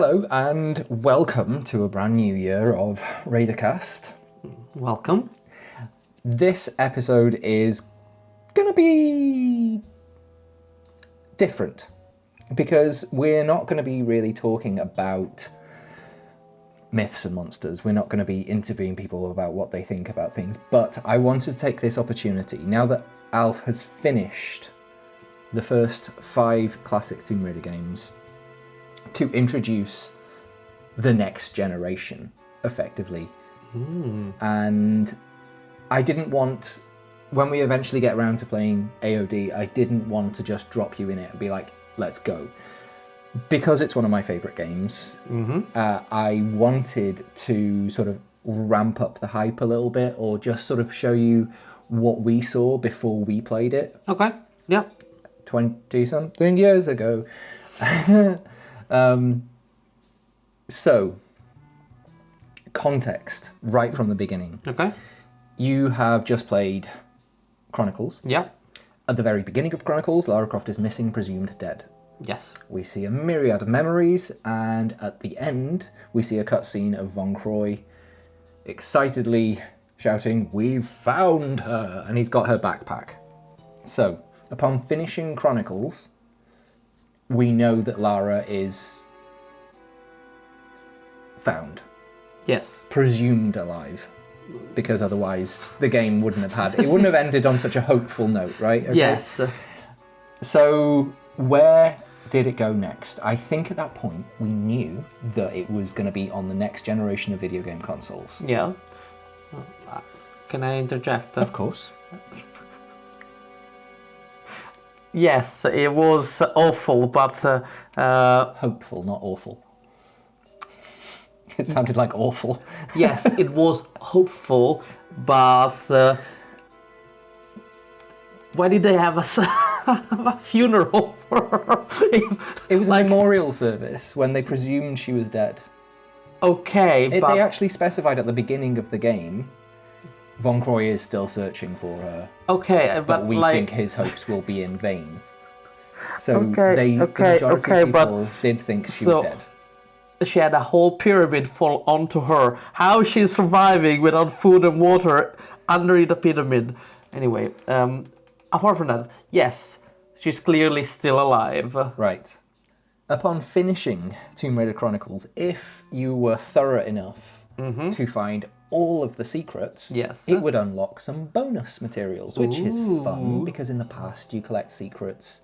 Hello and welcome to a brand new year of Raidercast. Welcome. This episode is going to be different because we're not going to be really talking about myths and monsters. We're not going to be interviewing people about what they think about things, but I wanted to take this opportunity, now that Alf has finished the first 5 classic Tomb Raider games, to introduce the next generation, effectively. And I didn't want, when we eventually get around to playing AOD, I didn't want to just drop you in it and be like, let's go. Because it's one of my favourite games, I wanted to sort of ramp up the hype a little bit, or just sort of show you what we saw before we played it. Okay, yeah. 20-something years ago. So, context, right from the beginning. Okay. You have just played Chronicles. Yeah. At the very beginning of Chronicles, Lara Croft is missing, presumed dead. Yes. We see a myriad of memories, and at the end, we see a cutscene of Von Croy excitedly shouting, "We've found her!" And he's got her backpack. So, upon finishing Chronicles, we know that Lara is found. Yes. Presumed alive. Because otherwise the game wouldn't have ended on such a hopeful note, right? Okay. Yes. So where did it go next? I think at that point we knew that it was going to be on the next generation of video game consoles. Yeah. Can I interject? Of course. Yes, it was awful, but... Hopeful, not awful. It sounded like awful. Yes, it was hopeful, but... why did they have a funeral for her? It was a memorial service when they presumed she was dead. Okay, but... They actually specified at the beginning of the game, Von Croy is still searching for her. Okay, but we like... think his hopes will be in vain. So the majority of people did think she was dead. She had a whole pyramid fall onto her. How she's surviving without food and water under the pyramid. Anyway, apart from that, yes, she's clearly still alive. Right. Upon finishing Tomb Raider Chronicles, if you were thorough enough to find all of the secrets, yes, it would unlock some bonus materials, which is fun, because in the past you collect secrets.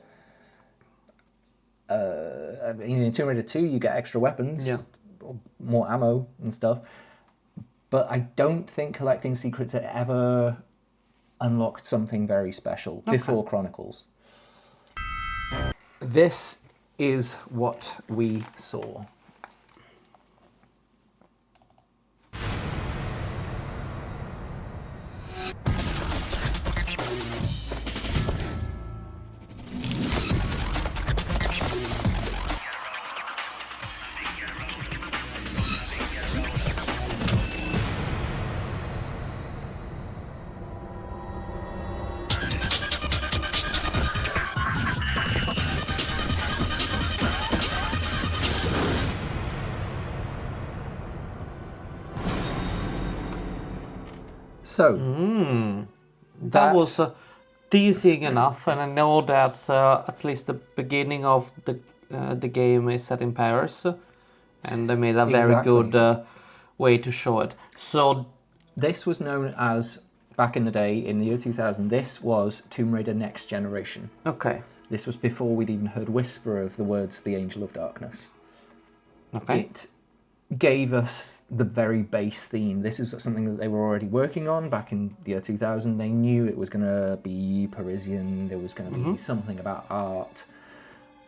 In Tomb Raider 2 you get extra weapons, more ammo and stuff, but I don't think collecting secrets had ever unlocked something very special before Chronicles. This is what we saw. So, that was teasing enough, and I know that at least the beginning of the game is set in Paris, and they made a very good way to show it. So, this was known as, back in the day, in the year 2000, this was Tomb Raider Next Generation. Okay. This was before we'd even heard whisper of the words "The Angel of Darkness." Okay. It gave us the very base theme. This is something that they were already working on back in the year 2000. They knew it was going to be Parisian, there was going to be something about art,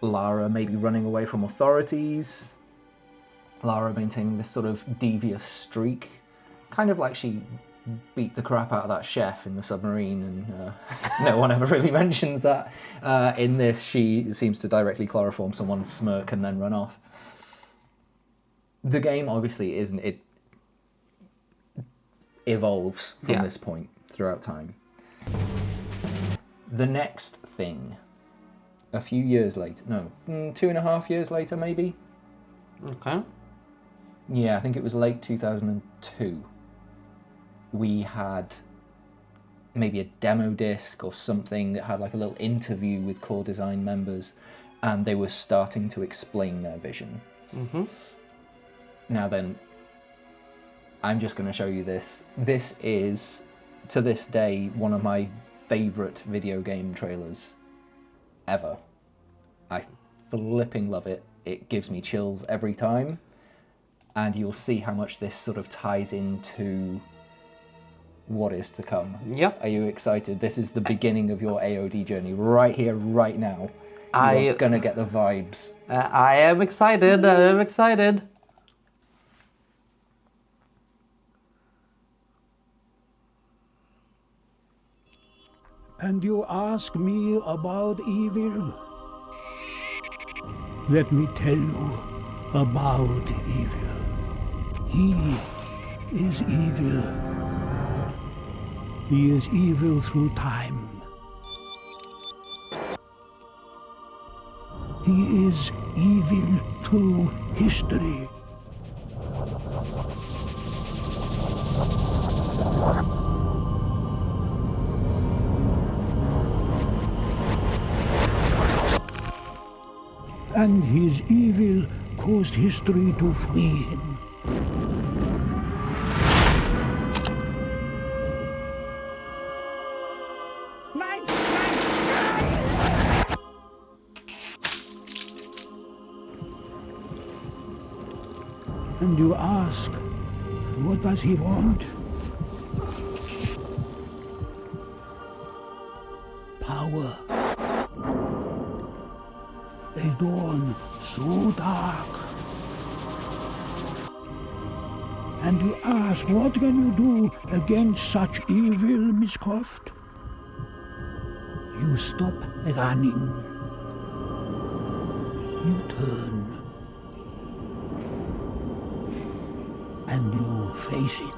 Lara maybe running away from authorities, Lara maintaining this sort of devious streak, kind of like she beat the crap out of that chef in the submarine, and no one ever really mentions that. In this, she seems to directly chloroform someone, smirk, and then run off. The game obviously isn't. It evolves from this point throughout time. The next thing, a few years later, no, 2.5 years later maybe, Okay. Yeah, I think it was late 2002. We had maybe a demo disc or something that had like a little interview with core design members, and they were starting to explain their vision. Mm-hmm. Now then, I'm just going to show you this. This is, to this day, one of my favourite video game trailers ever. I flipping love it. It gives me chills every time. And you'll see how much this sort of ties into what is to come. Yep. Are you excited? This is the beginning of your AOD journey right here, right now. You're going to get the vibes. I am excited. I am excited. And you ask me about evil? Let me tell you about evil. He is evil. He is evil through time. He is evil through history. And his evil caused history to free him. And you ask, what does he want? Power. A dawn so dark. And you ask, what can you do against such evil, Miss Croft? You stop running. You turn. And you face it.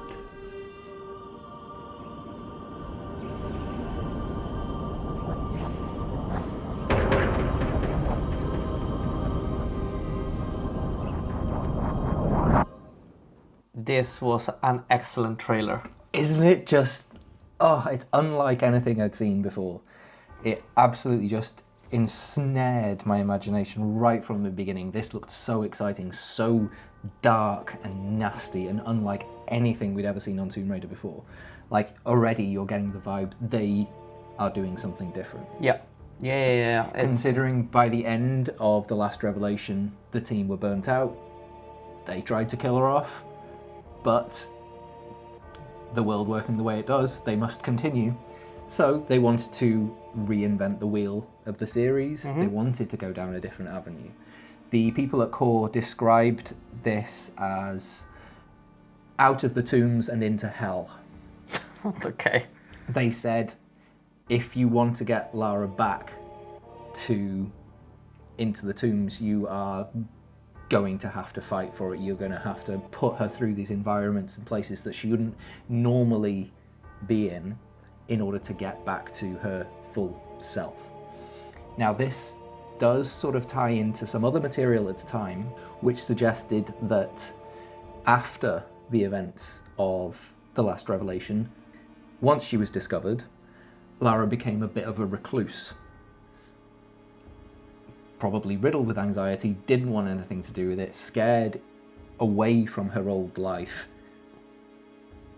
This was an excellent trailer. Isn't it just... Oh, it's unlike anything I'd seen before. It absolutely just ensnared my imagination right from the beginning. This looked so exciting, so dark and nasty and unlike anything we'd ever seen on Tomb Raider before. Like, already you're getting the vibe they are doing something different. Yep. Yeah. Considering by the end of The Last Revelation, the team were burnt out, they tried to kill her off, but the world working the way it does, they must continue. So they wanted to reinvent the wheel of the series. They wanted to go down a different avenue. The people at Core described this as out of the tombs and into hell. Okay. They said, if you want to get Lara back into the tombs, you are going to have to fight for it. You're going to have to put her through these environments and places that she wouldn't normally be in order to get back to her full self. Now this does sort of tie into some other material at the time, which suggested that after the events of The Last Revelation, once she was discovered, Lara became a bit of a recluse. Probably riddled with anxiety, didn't want anything to do with it, scared away from her old life,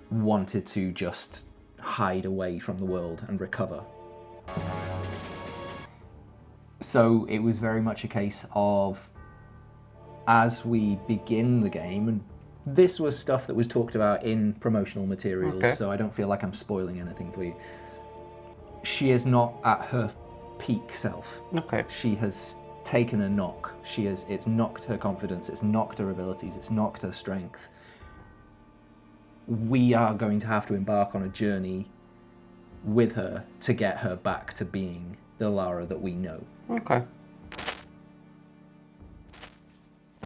wanted to just hide away from the world and recover. So it was very much a case of, as we begin the game, and this was stuff that was talked about in promotional materials, so I don't feel like I'm spoiling anything for you. She is not at her peak self. Okay. She has taken a knock. It's knocked her confidence, it's knocked her abilities, it's knocked her strength. We are going to have to embark on a journey with her to get her back to being the Lara that we know. Okay.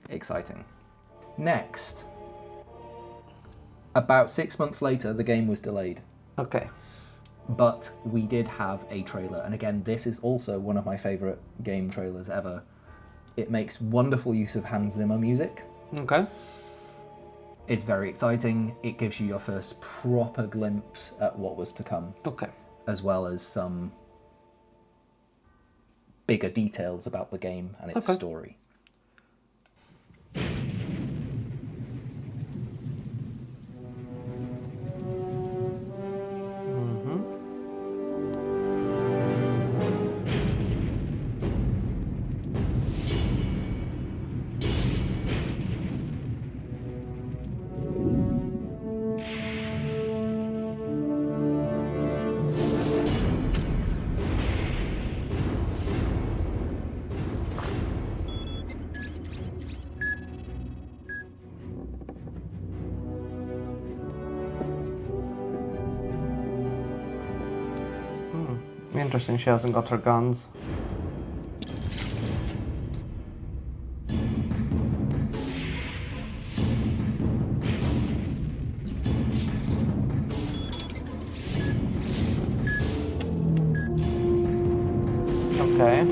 Exciting. Next, about 6 months later, the game was delayed. Okay. But we did have a trailer, and again, this is also one of my favourite game trailers ever. It makes wonderful use of Hans Zimmer music. Okay. It's very exciting. It gives you your first proper glimpse at what was to come. Okay. As well as some bigger details about the game and its story. Interesting, she hasn't got her guns. Okay.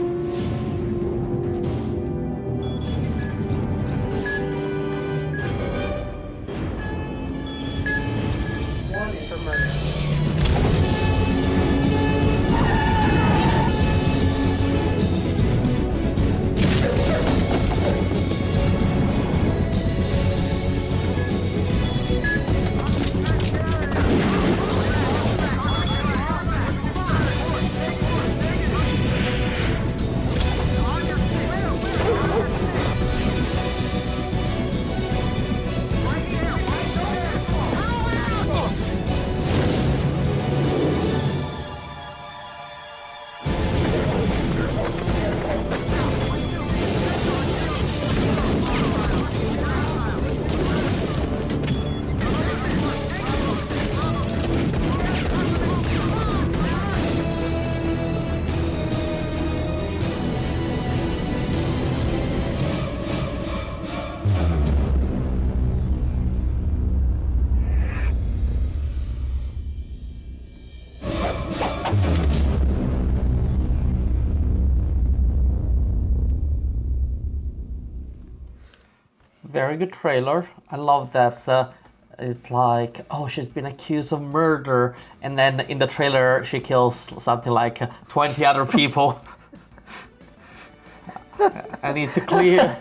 Very good trailer. I love that it's like, oh, she's been accused of murder, and then in the trailer she kills something like 20 other people. I need to clear.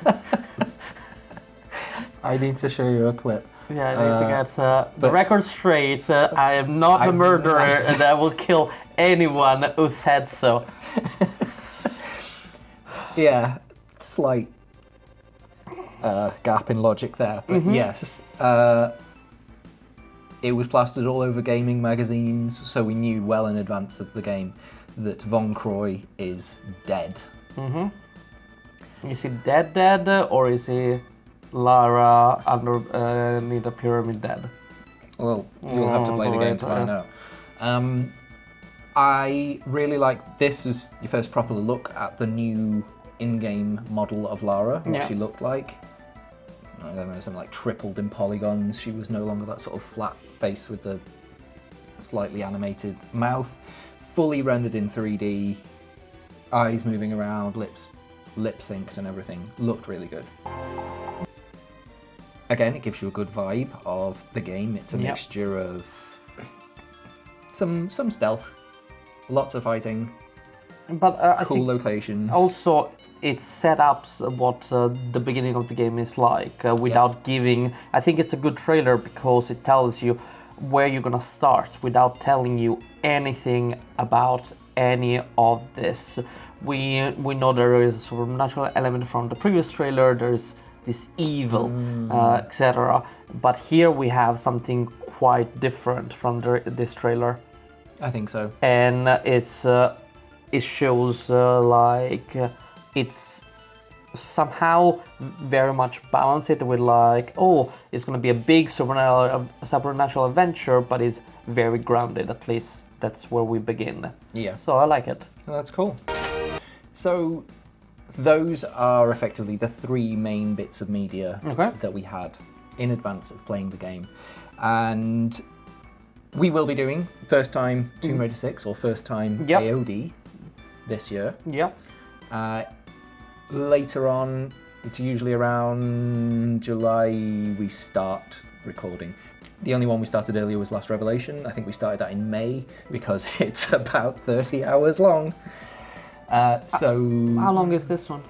I need to show you a clip. Yeah, I need to get the record straight. I am not a murderer, and I will kill anyone who said so. Yeah, slight gap in logic there, but yes. It was plastered all over gaming magazines, so we knew well in advance of the game that Von Croy is dead. Is he dead, or is he Lara underneath the pyramid dead? Well, you'll have to play the game to find out. I really like this. Was your first proper look at the new in-game model of Lara, what she looked like. I don't know, something like tripled in polygons. She was no longer that sort of flat face with the slightly animated mouth. Fully rendered in 3D, eyes moving around, lips lip-synced and everything. Looked really good. Again, it gives you a good vibe of the game. It's a mixture of some stealth, lots of fighting, but cool locations. Also, it set up what the beginning of the game is like without giving. I think it's a good trailer because it tells you where you're gonna start without telling you anything about any of this. We know there is a supernatural element from the previous trailer. There's this evil, etc. But here we have something quite different from this trailer. I think so. And it shows it's somehow very much balanced it with like, oh, it's going to be a big supernatural adventure, but it's very grounded. At least that's where we begin. Yeah. So I like it. Well, that's cool. So those are effectively the three main bits of media that we had in advance of playing the game. And we will be doing first time Tomb Raider 6 or first time AOD this year. Yeah. later on. It's usually around July we start recording. The only one we started earlier was Last Revelation. I think we started that in May because it's about 30 hours long. So how long is this one?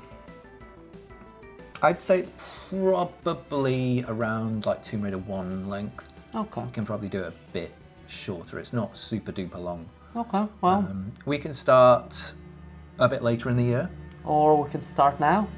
I'd say it's probably around like Tomb Raider 1 length. Okay. We can probably do it a bit shorter. It's not super duper long. Okay, well. We can start a bit later in the year. Or we can start now.